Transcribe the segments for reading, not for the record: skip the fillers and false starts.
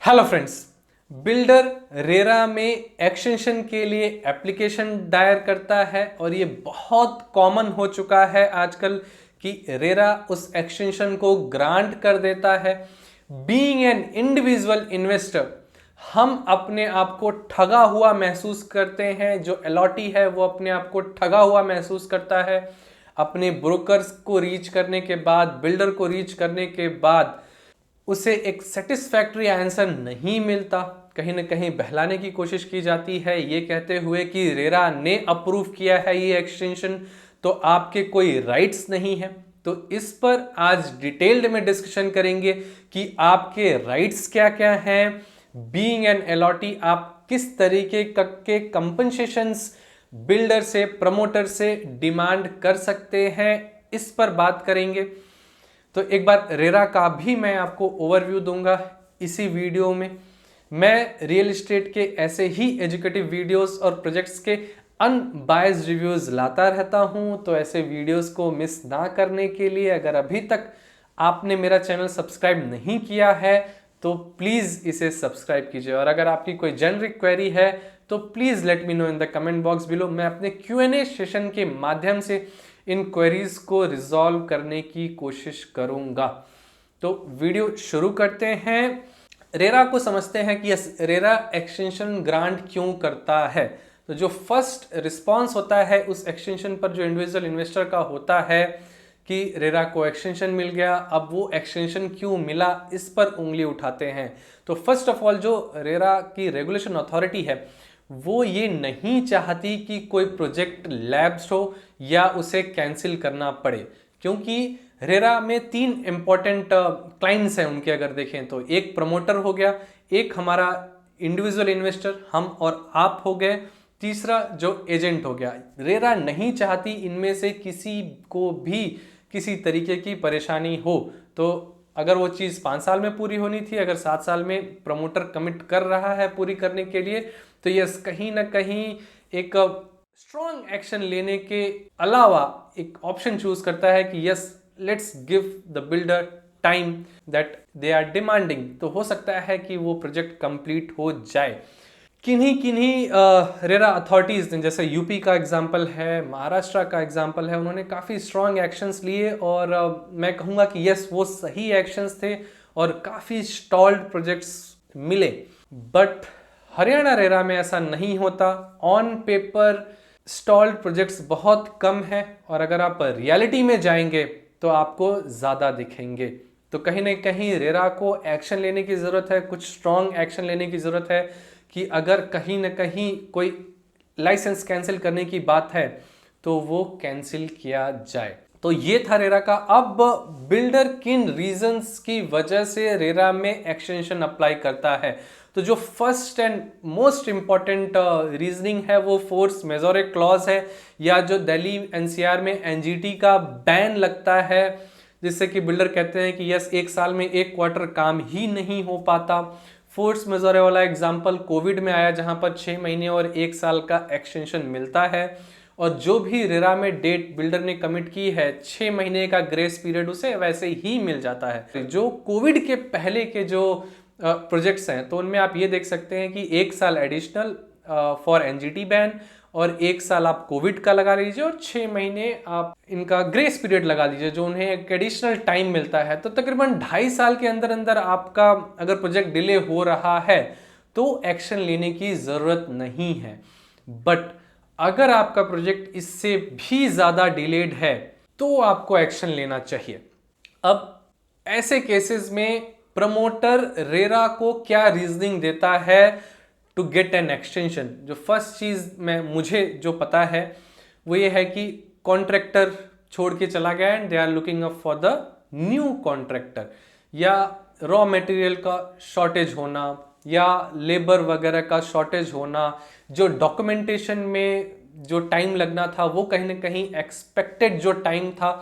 Hello friends, builder RERA में extension के लिए एप्लीकेशन दायर करता है और ये बहुत कॉमन हो चुका है आजकल कि रेरा उस एक्सटेंशन को ग्रांट कर देता है। बीइंग एन इंडिविजुअल इन्वेस्टर हम अपने आप को ठगा हुआ महसूस करते हैं। जो अलॉटी है वो अपने आप को ठगा हुआ महसूस करता है। अपने ब्रोकर्स को रीच करने के बाद, बिल्डर को रीच करने के बाद उसे एक सेटिस्फैक्ट्री आंसर नहीं मिलता। कहीं ना कहीं बहलाने की कोशिश की जाती है ये कहते हुए कि रेरा ने अप्रूव किया है ये एक्सटेंशन, तो आपके कोई राइट्स नहीं है। तो इस पर आज डिटेल्ड में डिस्कशन करेंगे कि आपके राइट्स क्या क्या हैं। बीइंग एन एलॉटी आप किस तरीके के कंपनसेशंस बिल्डर से, प्रमोटर से डिमांड कर सकते हैं, इस पर बात करेंगे। तो एक बार रेरा का भी मैं आपको ओवरव्यू दूंगा इसी वीडियो में। मैं रियल एस्टेट के ऐसे ही एजुकेटिव वीडियोस और प्रोजेक्ट्स के अनबायस्ड रिव्यूज लाता रहता हूं, तो ऐसे वीडियोस को मिस ना करने के लिए अगर अभी तक आपने मेरा चैनल सब्सक्राइब नहीं किया है तो प्लीज़ इसे सब्सक्राइब कीजिए। और अगर आपकी कोई जेनरिक क्वेरी है तो please let me know in the comment box below. मैं अपने Q&A सेशन के माध्यम से इन क्वेरीज को रिजॉल्व करने की कोशिश करूंगा। तो वीडियो शुरू करते हैं। रेरा को समझते हैं कि रेरा एक्सटेंशन ग्रांट क्यों करता है। तो जो फर्स्ट रिस्पांस होता है उस एक्सटेंशन पर जो इंडिविजुअल इन्वेस्टर का होता है कि रेरा को एक्सटेंशन मिल गया, अब वो एक्सटेंशन क्यों मिला इस पर उंगली उठाते हैं। तो फर्स्ट ऑफ ऑल जो रेरा की रेगुलेशन अथॉरिटी है वो ये नहीं चाहती कि कोई प्रोजेक्ट लैब्स हो या उसे कैंसिल करना पड़े, क्योंकि रेरा में 3 इंपॉर्टेंट क्लाइंट्स हैं उनके। अगर देखें तो एक प्रमोटर हो गया, एक हमारा इंडिविजुअल इन्वेस्टर हम और आप हो गए, तीसरा जो एजेंट हो गया। रेरा नहीं चाहती इनमें से किसी को भी किसी तरीके की परेशानी हो। तो अगर वो चीज़ 5 साल में पूरी होनी थी, अगर 7 साल में प्रमोटर कमिट कर रहा है पूरी करने के लिए, तो यस कहीं ना कहीं एक स्ट्रॉन्ग एक्शन लेने के अलावा एक ऑप्शन चूज करता है कि yes let's give the builder time that they are demanding. तो हो सकता है कि वो प्रोजेक्ट कंप्लीट हो जाए। किन्हीं किन्हीं रेरा अथॉरिटीज़ ने, जैसे यूपी का एग्जाम्पल है, महाराष्ट्र का एग्जाम्पल है, उन्होंने काफ़ी स्ट्रॉन्ग एक्शंस लिए और मैं कहूँगा कि यस वो सही एक्शंस थे और काफ़ी स्टॉल्ड प्रोजेक्ट्स मिले। बट हरियाणा रेरा में ऐसा नहीं होता। ऑन पेपर स्टॉल्ड प्रोजेक्ट्स बहुत कम है और अगर आप रियलिटी में जाएंगे तो आपको ज़्यादा दिखेंगे। तो कहीं ना कहीं रेरा को एक्शन लेने की ज़रूरत है, कुछ स्ट्रॉन्ग एक्शन लेने की ज़रूरत है कि अगर कहीं ना कहीं कोई लाइसेंस कैंसिल करने की बात है तो वो कैंसिल किया जाए। तो ये था रेरा का। अब बिल्डर किन रीजंस की वजह से रेरा में एक्सटेंशन अप्लाई करता है, तो जो first and most important reasoning है वो फोर्स मेजोरे क्लॉज है, या जो दिल्ली एनसीआर में एनजीटी का बैन लगता है, जिससे कि बिल्डर कहते हैं कि यस 1 साल में 1 क्वार्टर काम ही नहीं हो पाता। फोर्स मेजोरे वाला एग्जाम्पल कोविड में आया जहां पर 6 महीने और 1 साल का एक्सटेंशन मिलता है, और जो भी रेरा में डेट बिल्डर ने कमिट की है 6 महीने का ग्रेस पीरियड उसे वैसे ही मिल जाता है। जो कोविड के पहले के जो प्रोजेक्ट्स हैं तो उनमें आप ये देख सकते हैं कि 1 साल एडिशनल फॉर एनजीटी बैन और 1 साल आप कोविड का लगा लीजिए और 6 महीने आप इनका ग्रेस पीरियड लगा दीजिए जो उन्हें एक एडिशनल टाइम मिलता है। तो तकरीबन 2.5 साल के अंदर अंदर आपका अगर प्रोजेक्ट डिले हो रहा है तो एक्शन लेने की ज़रूरत नहीं है। बट अगर आपका प्रोजेक्ट इससे भी ज़्यादा डिलेड है तो आपको एक्शन लेना चाहिए। अब ऐसे केसेस में प्रमोटर रेरा को क्या रीजनिंग देता है टू गेट एन एक्सटेंशन। जो फर्स्ट चीज मुझे जो पता है वो ये है कि कॉन्ट्रैक्टर छोड़ के चला गया and they are looking up for the new contractor, या रॉ मटेरियल का शॉर्टेज होना या लेबर वगैरह का शॉर्टेज होना, जो डॉक्यूमेंटेशन में जो टाइम लगना था वो कहीं ना कहीं एक्सपेक्टेड जो टाइम था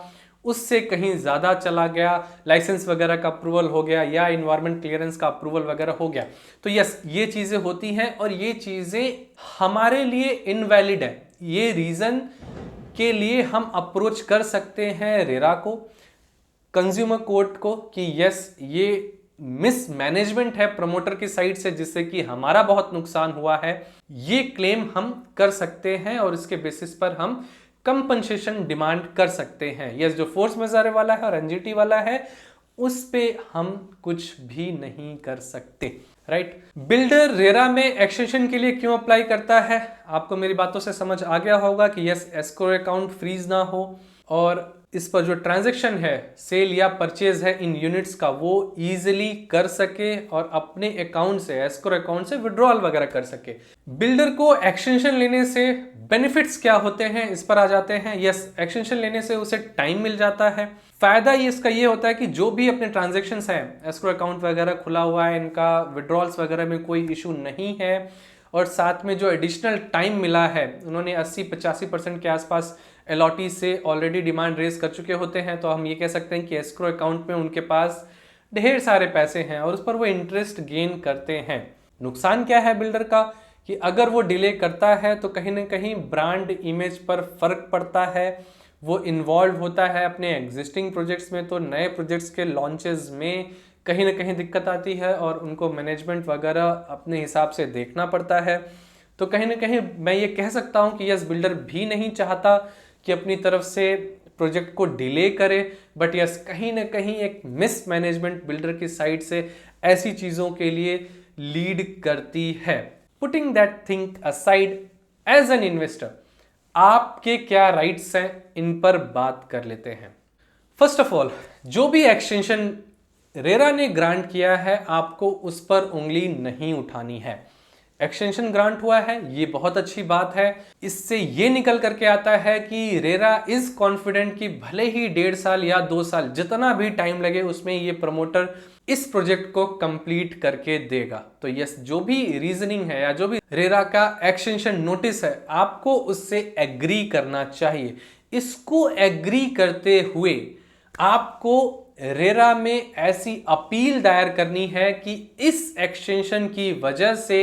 उससे कहीं ज़्यादा चला गया, लाइसेंस वगैरह का अप्रूवल हो गया या इन्वायरमेंट क्लियरेंस का अप्रूवल वगैरह हो गया। तो यस ये चीज़ें होती हैं और ये चीज़ें हमारे लिए इनवैलिड है। ये रीज़न के लिए हम अप्रोच कर सकते हैं रेरा को, कंज्यूमर कोर्ट को, कि यस ये मिसमैनेजमेंट है प्रमोटर की साइड से जिससे कि हमारा बहुत नुकसान हुआ है, ये क्लेम हम कर सकते हैं और इसके बेसिस पर हम कंपनसेशन डिमांड कर सकते हैं। यस, जो फोर्स मेजर वाला है और एनजीटी वाला है उस पे हम कुछ भी नहीं कर सकते, राइट। बिल्डर रेरा में एक्सटेंशन के लिए क्यों अप्लाई करता है, आपको मेरी बातों से समझ आ गया होगा कि यस, एस्क्रो अकाउंट फ्रीज ना हो और इस पर जो ट्रांजैक्शन है, सेल या परचेज है इन यूनिट्स का, वो इजीली कर सके और अपने अकाउंट से, एस्क्रो अकाउंट से विड्रॉल वगैरह कर सके। बिल्डर को एक्सटेंशन लेने से बेनिफिट्स क्या होते हैं, इस पर आ जाते हैं। यस, एक्सटेंशन लेने से उसे टाइम मिल जाता है। फायदा इसका ये होता है कि जो भी अपने ट्रांजैक्शंस हैं, एस्क्रो अकाउंट वगैरह खुला हुआ है, इनका विड्रॉल्स वगैरह में कोई इशू नहीं है और साथ में जो एडिशनल टाइम मिला है, उन्होंने 80-85% के आसपास एलओटी से ऑलरेडी डिमांड रेज कर चुके होते हैं, तो हम ये कह सकते हैं कि एस्क्रो अकाउंट में उनके पास ढेर सारे पैसे हैं और उस पर वो इंटरेस्ट गेन करते हैं। नुकसान क्या है बिल्डर का कि अगर वो डिले करता है तो कहीं ना कहीं ब्रांड इमेज पर फर्क पड़ता है, वो इन्वॉल्व होता है अपने एग्जिस्टिंग प्रोजेक्ट्स में, तो नए प्रोजेक्ट्स के लॉन्चेस में कहीं ना कहीं दिक्कत आती है और उनको मैनेजमेंट वगैरह अपने हिसाब से देखना पड़ता है। तो कहीं ना कहीं मैं ये कह सकता हूँ कि यस, बिल्डर भी नहीं चाहता कि अपनी तरफ से प्रोजेक्ट को डिले करे, बट यस, कहीं ना कहीं एक मिस मैनेजमेंट बिल्डर की साइड से ऐसी चीज़ों के लिए लीड करती है। Putting that thing aside, as an investor आपके क्या राइट्स हैं, इन पर बात कर लेते हैं। फर्स्ट ऑफ ऑल, जो भी एक्सटेंशन रेरा ने ग्रांट किया है, आपको उस पर उंगली नहीं उठानी है। एक्सटेंशन ग्रांट हुआ है, ये बहुत अच्छी बात है। इससे ये निकल करके आता है कि रेरा इज कॉन्फिडेंट कि भले ही 1.5 साल या 2 साल जितना भी टाइम लगे उसमें ये प्रमोटर इस प्रोजेक्ट को कंप्लीट करके देगा। तो यस, जो भी रीजनिंग है या जो भी रेरा का एक्सटेंशन नोटिस है, आपको उससे एग्री करना चाहिए। इसको एग्री करते हुए आपको रेरा में ऐसी अपील दायर करनी है कि इस एक्सटेंशन की वजह से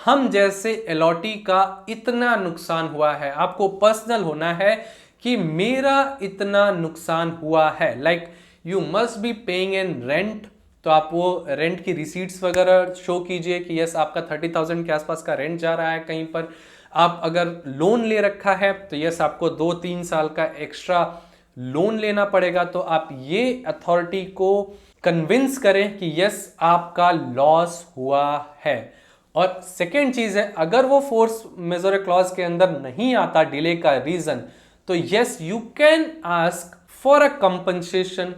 हम जैसे एलओटी का इतना नुकसान हुआ है। आपको पर्सनल होना है कि मेरा इतना नुकसान हुआ है, like you must be paying an rent. तो आप वो रेंट की रिसीट्स वगैरह शो कीजिए कि यस, आपका 30,000 के आसपास का रेंट जा रहा है कहीं पर। आप अगर लोन ले रखा है तो यस, आपको 2-3 साल का एक्स्ट्रा लोन लेना पड़ेगा। तो आप ये अथॉरिटी को कन्विंस करें कि यस, आपका लॉस हुआ है। और सेकेंड चीज है, अगर वो फोर्स मेजर क्लॉज के अंदर नहीं आता डिले का रीजन, तो yes, you can ask for a compensation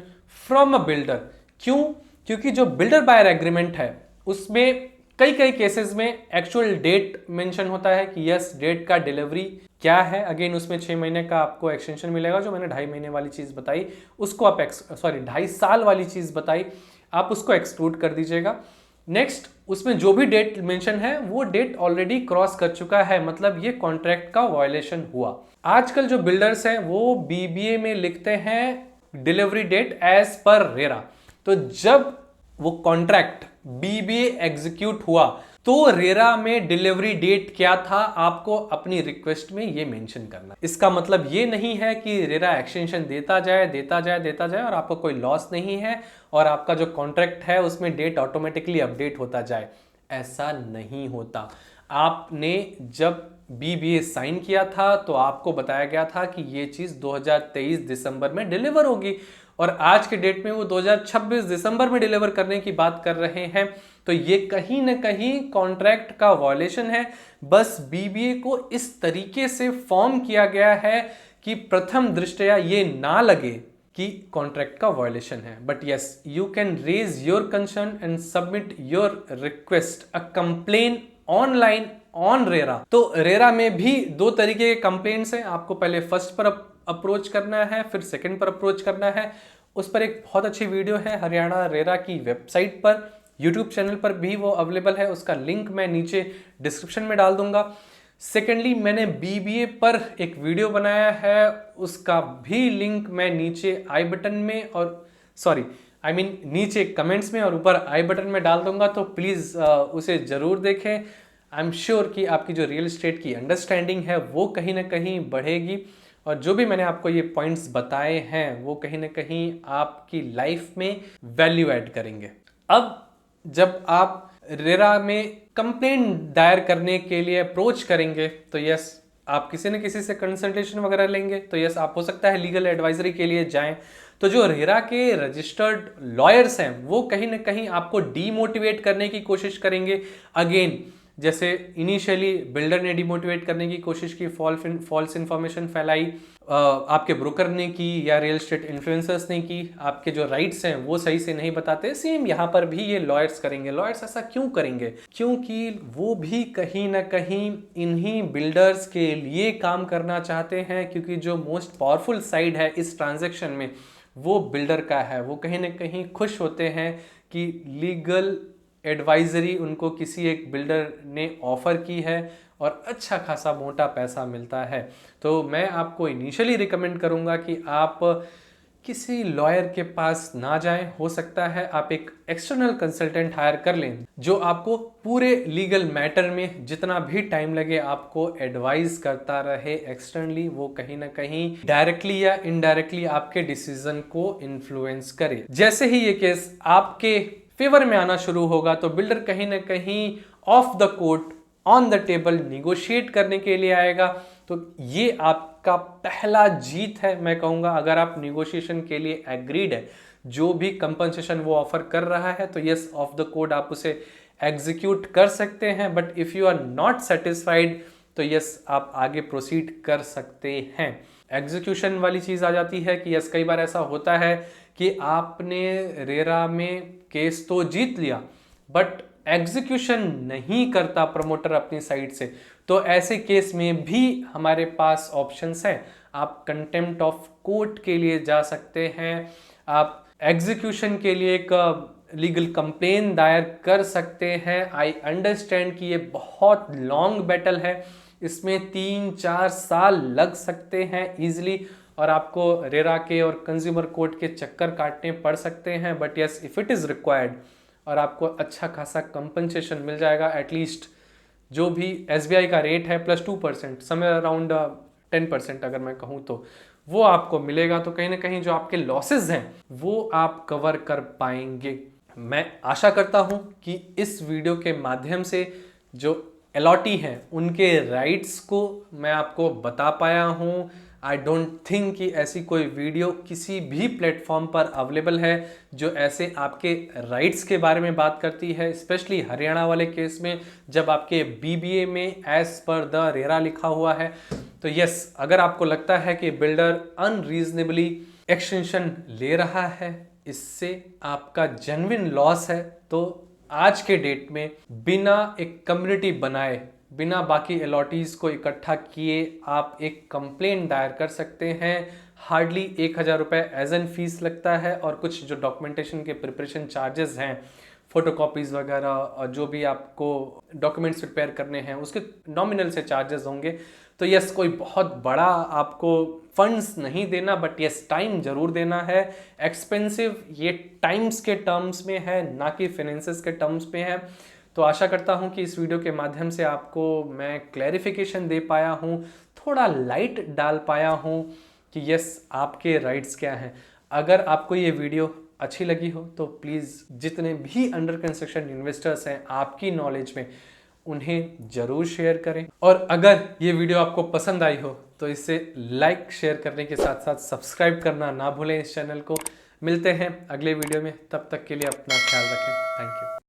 from a builder. क्यों? क्योंकि जो बिल्डर बायर एग्रीमेंट है उसमें कई केसेस में एक्चुअल डेट मेंशन होता है कि यस, डेट का डिलीवरी क्या है। अगेन उसमें 6 महीने का आपको एक्सटेंशन मिलेगा। जो मैंने 2.5 महीने वाली चीज बताई उसको आप 2.5 साल वाली चीज बताई, आप उसको एक्सक्लूड कर दीजिएगा। नेक्स्ट, उसमें जो भी डेट मेंशन है वो डेट ऑलरेडी क्रॉस कर चुका है, मतलब ये कॉन्ट्रैक्ट का वायलेशन हुआ। आजकल जो बिल्डर्स हैं वो बीबीए में लिखते हैं delivery date as per RERA. तो जब वो कॉन्ट्रैक्ट बीबीए एग्जीक्यूट हुआ तो रेरा में डिलीवरी डेट क्या था, आपको अपनी रिक्वेस्ट में ये मेंशन करना। इसका मतलब ये नहीं है कि रेरा एक्सटेंशन देता जाए और आपको कोई लॉस नहीं है और आपका जो कॉन्ट्रैक्ट है उसमें डेट ऑटोमेटिकली अपडेट होता जाए। ऐसा नहीं होता। आपने जब बीबीए साइन किया था तो आपको बताया गया था कि ये चीज 2023 दिसंबर में डिलीवर होगी और आज के डेट में वो 2026 दिसंबर में डिलीवर करने की बात कर रहे हैं। तो ये कहीं ना कहीं कॉन्ट्रैक्ट का वायलेशन है। बस बीबीए को इस तरीके से फॉर्म किया गया है कि प्रथम दृष्टया ये ना लगे कि कॉन्ट्रैक्ट का वायलेशन है। But yes, you can raise your concern and submit your request a complaint online on RERA. तो रेरा में भी 2 तरीके के कंप्लेंट्स हैं। आपको पहले फर्स्ट पर अप्रोच करना है, फिर सेकंड पर अप्रोच करना है। उस पर एक बहुत अच्छी वीडियो है हरियाणा रेरा की वेबसाइट पर, यूट्यूब चैनल पर भी वो अवेलेबल है। उसका लिंक मैं नीचे डिस्क्रिप्शन में डाल दूंगा। सेकेंडली, मैंने बीबीए पर एक वीडियो बनाया है, उसका भी लिंक मैं नीचे नीचे कमेंट्स में और ऊपर आई बटन में डाल दूंगा। तो प्लीज़ उसे ज़रूर देखें। आई एम श्योर कि आपकी जो रियल एस्टेट की अंडरस्टैंडिंग है वो कहीं ना कहीं बढ़ेगी और जो भी मैंने आपको ये पॉइंट्स बताए हैं वो कहीं ना कहीं आपकी लाइफ में वैल्यू ऐड करेंगे। अब जब आप रेरा में कंप्लेंट दायर करने के लिए अप्रोच करेंगे तो यस, आप किसी न किसी से कंसल्टेशन वगैरह लेंगे तो यस, आप हो सकता है लीगल एडवाइजरी के लिए जाएं। तो जो रेरा के रजिस्टर्ड लॉयर्स हैं वो कहीं ना कहीं आपको डीमोटिवेट करने की कोशिश करेंगे। अगेन, जैसे इनिशियली बिल्डर ने डिमोटिवेट करने की कोशिश की, फॉल्स इंफॉर्मेशन फैलाई, आपके ब्रोकर ने की या रियल एस्टेट इन्फ्लुएंसर्स ने की, आपके जो राइट्स हैं वो सही से नहीं बताते, सेम यहाँ पर भी ये लॉयर्स करेंगे। लॉयर्स ऐसा क्यों करेंगे? क्योंकि वो भी कहीं ना कहीं इन्हीं बिल्डर्स के लिए काम करना चाहते हैं, क्योंकि जो मोस्ट पावरफुल साइड है इस ट्रांजेक्शन में वो बिल्डर का है। वो कहीं ना कहीं खुश होते हैं कि लीगल एडवाइजरी उनको किसी एक बिल्डर ने ऑफर की है और अच्छा खासा मोटा पैसा मिलता है। तो मैं आपको इनिशियली रिकमेंड करूंगा कि आप किसी लॉयर के पास ना जाएं। हो सकता है आप एक एक्सटर्नल कंसल्टेंट हायर कर लें जो आपको पूरे लीगल मैटर में जितना भी टाइम लगे आपको एडवाइस करता रहे एक्सटर्नली। वो कहीं ना कहीं डायरेक्टली या इनडायरेक्टली आपके डिसीजन को इन्फ्लुएंस करे। जैसे ही ये केस आपके फेवर में आना शुरू होगा तो बिल्डर कहीं ना कहीं of the court on the table negotiate करने के लिए आएगा। तो ये आपका पहला जीत है मैं कहूंगा। अगर आप निगोशिएशन के लिए एग्रीड है, जो भी कंपनसेशन वो ऑफर कर रहा है, तो यस, ऑफ द कोर्ट आप उसे एग्जीक्यूट कर सकते हैं। But if you are not satisfied तो यस, आप आगे प्रोसीड कर सकते हैं। एग्जीक्यूशन वाली चीज आ जाती है कि यस, कई बार ऐसा होता है कि आपने रेरा में केस तो जीत लिया बट एग्जीक्यूशन नहीं करता प्रमोटर अपनी साइड से, तो ऐसे केस में भी हमारे पास ऑप्शंस हैं। आप कंटेम्प्ट ऑफ कोर्ट के लिए जा सकते हैं, आप एग्जीक्यूशन के लिए एक लीगल कंप्लेन दायर कर सकते हैं। आई अंडरस्टैंड कि ये बहुत लॉन्ग बैटल है, इसमें 3-4 साल लग सकते हैं इजिली और आपको रेरा के और कंज्यूमर कोर्ट के चक्कर काटने पड़ सकते हैं। But yes, if it is required और आपको अच्छा खासा कंपनसेशन मिल जाएगा, एटलीस्ट जो भी SBI का रेट है प्लस 2%, समय अराउंड 10% अगर मैं कहूँ तो वो आपको मिलेगा। तो कहीं ना कहीं जो आपके लॉसेस हैं वो आप कवर कर पाएंगे। मैं आशा करता हूं कि इस वीडियो के माध्यम से जो अलॉटी हैं उनके राइट्स को मैं आपको बता पाया हूं। आई डोंट थिंक कि ऐसी कोई वीडियो किसी भी प्लेटफॉर्म पर अवेलेबल है जो ऐसे आपके राइट्स के बारे में बात करती है, स्पेशली हरियाणा वाले केस में जब आपके BBA में एज पर द रेरा लिखा हुआ है। तो यस, अगर आपको लगता है कि बिल्डर अनरीजनेबली एक्सटेंशन ले रहा है, इससे आपका जेन्युइन लॉस है, तो आज के डेट में बिना एक कम्युनिटी बनाए, बिना बाकी अलॉटीज को इकट्ठा किए आप एक कंप्लेंट दायर कर सकते हैं। हार्डली 1000 रुपये एज एन फीस लगता है और कुछ जो डॉक्यूमेंटेशन के प्रिपरेशन चार्जेस हैं, फोटोकॉपीज़ वगैरह और जो भी आपको डॉक्यूमेंट्स प्रिपेयर करने हैं उसके नॉमिनल से चार्जेस होंगे। तो यस, कोई बहुत बड़ा आपको फंड्स नहीं देना, बट यस, टाइम जरूर देना है। एक्सपेंसिव ये टाइम्स के टर्म्स में है, ना कि फाइनेंसेस के टर्म्स में है। तो आशा करता हूं कि इस वीडियो के माध्यम से आपको मैं क्लैरिफिकेशन दे पाया हूं, थोड़ा लाइट डाल पाया हूं कि यस, आपके राइट्स क्या हैं। अगर आपको ये वीडियो अच्छी लगी हो तो प्लीज़ जितने भी अंडर कंस्ट्रक्शन इन्वेस्टर्स हैं आपकी नॉलेज में, उन्हें जरूर शेयर करें। और अगर ये वीडियो आपको पसंद आई हो तो इसे लाइक शेयर करने के साथ साथ सब्सक्राइब करना ना भूलें इस चैनल को। मिलते हैं अगले वीडियो में, तब तक के लिए अपना ख्याल रखें। Thank you.